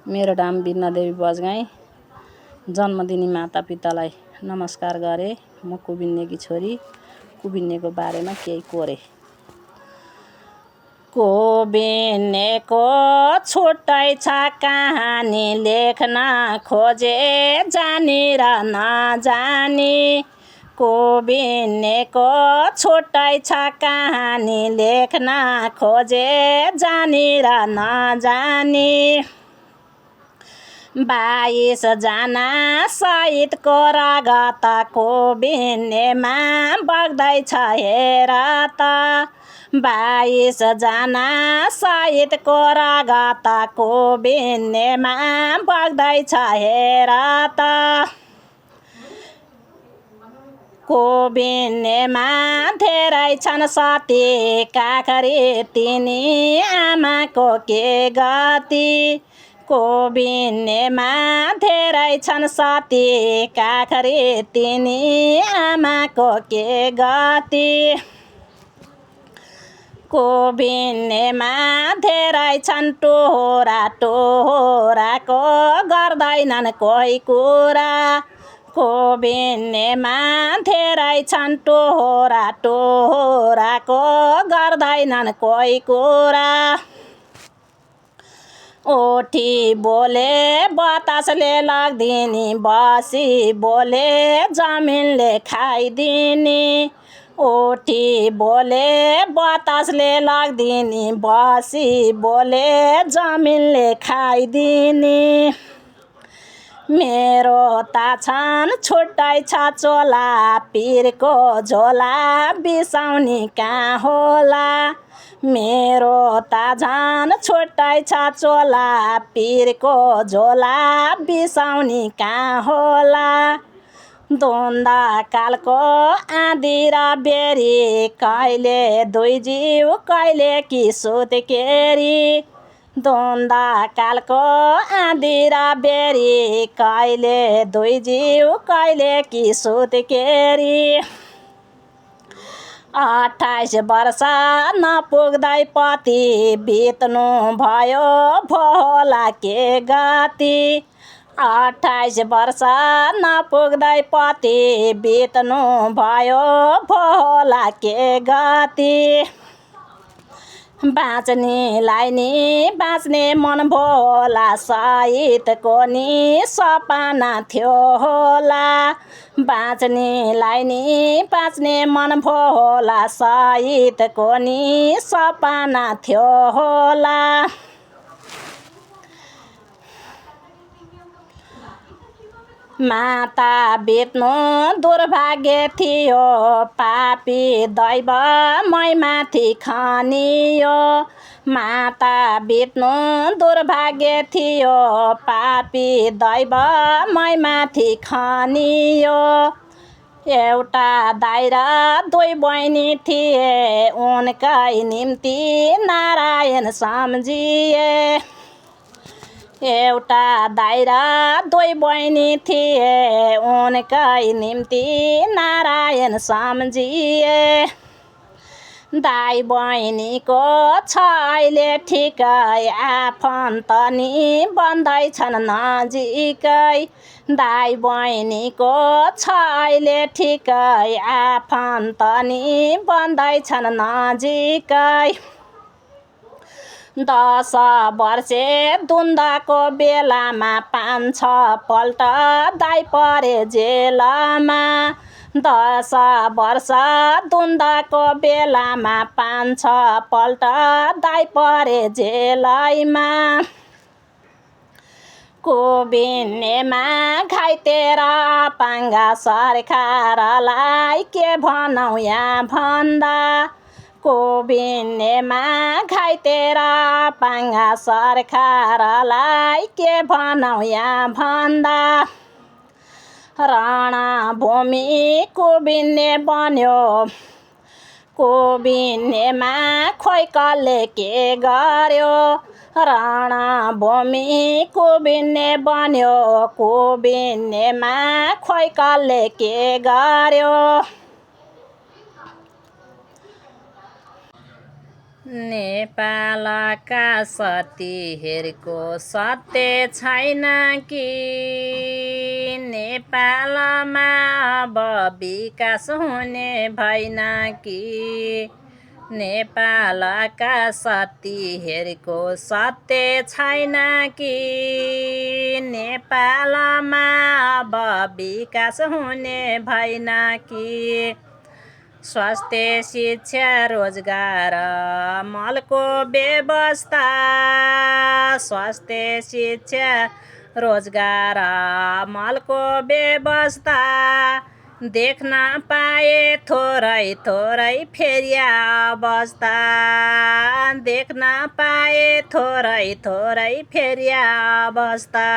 मेरो नाम बिन्ना देवी बजगाई। जन्मदिनी मातापितालाई नमस्कार गरे। म कुबिन्नेकी छोरी। कुबिन्नेको बारेमा केही कोरे। कुबिन्नेको छुट्टै छ कहानी, लेख्न खोजे जानी र नजानी। कुबिन्नेको छुट्टै छ कहानी, लेख्न खोजे जानी र नजानी। 22 जना शहीदको रगत कुबिन्नेमा बग्दैछ हेर त। 22 जना शहीदको रगत कुबिन्नेमा बग्दैछ हेर त। कुबिन्नेमा धेरै छन् सती काखरी, तिनी आमाको के गति। कुबिन्नेमा धेरै छन् सती काखरी, तिनी आमाको के गति। कुबिन्नेमा धेरै छन् टोहोरा, टोहोराको गर्दैनन् कोही कुरा। कुबिन्नेमा धेरै छन् टोहोरा, टोहोराको गर्दैनन् कोही कुरा। उठी बोले बतासले लग्दिनी, बसी बोले जमिनले खाइदिनी। उठी बोले बतासले लग्दिनी, बसी बोले जमिनले खाइदिनी। मेरो त छन् छुट्टै छ चोला, पिरको झोला बिसाउनी कहाँ होला। मेरो त झन् छुट्टै छ चोला, पिरको झोला बिसाउनी कहाँ होला। द्वन्द कालको आँधी र बेरी, कहिले दुई जीव कहिले कि सुत्केरी। द्वन्द कालको आँधी र बेरी, कहिले दुई जीव कहिले कि सुत्केरी। 28 वर्ष नपुग्दै पति, बित्नु भयो भोला के गति। 28 वर्ष नपुग्दै पति, बित्नु भयो भोला के गति। बाँच्नेलाई नि बाँच्ने मन भोला, शहीदको नि सपना थियो होला। बाँच्नेलाई नि बाँच्ने मन भोला, शहीदको नि सपना थियो होला। माता बित्नु दुर्भाग्य थियो, पापी दैव मै माथि खनियो। माता बित्नु दुर्भाग्य थियो, पापी दैव मै माथि खनियो। एउटा दाइ र दुई बहिनी थिए, उनकै निम्ति नारायण सम्झिए। एउटा दाइ र दुई बहिनी थिए, उनकै निम्ति नारायण सम्झिए। दाइ बहिनीको छ अहिले ठिकै, आफन्त नि बन्दैछन् नजिकै। दाइ बहिनीको छ अहिले ठिकै, आफन्त नि बन्दैछन् नजिकै। 10 वर्षे द्वन्द्वको बेलामा 5-6 पल्ट दाइ परे जेलमा। 10 वर्ष द्वन्द्वको बेलामा 5-6 पल्ट दाइ परे जेलैमा। कुबिन्नेमा घाइते र अपाङ्ग, सरकारलाई के भनौँ यहाँ भन्दा। कुबिन्नेमा घाइते र अपाङ्ग, सरकारलाई के भनौँ यहाँ भन्दा। रणभूमि कुबिन्ने बन्यो, कुबिन्नेमा खोइ कसले के गर्यो। रणभूमि कुबिन्ने बन्यो, कुबिन्नेमा खोइ कसले के गर्यो। नेपालका सतीहरूको सत्य छैन कि नेपालमा अब विकास हुने भएन कि नेपालका सतीहरूको सत्य छैन कि नेपालमा अब विकास हुने भएन कि स्वास्थ्य शिक्षा रोजगार मलको व्यवस्था स्वास्थ्य शिक्षा रोजगार मलको व्यवस्था देख्न पाए थोरै थोरै फेरि अवस्था देख्न पाए थोरै थोरै फेरि अवस्था।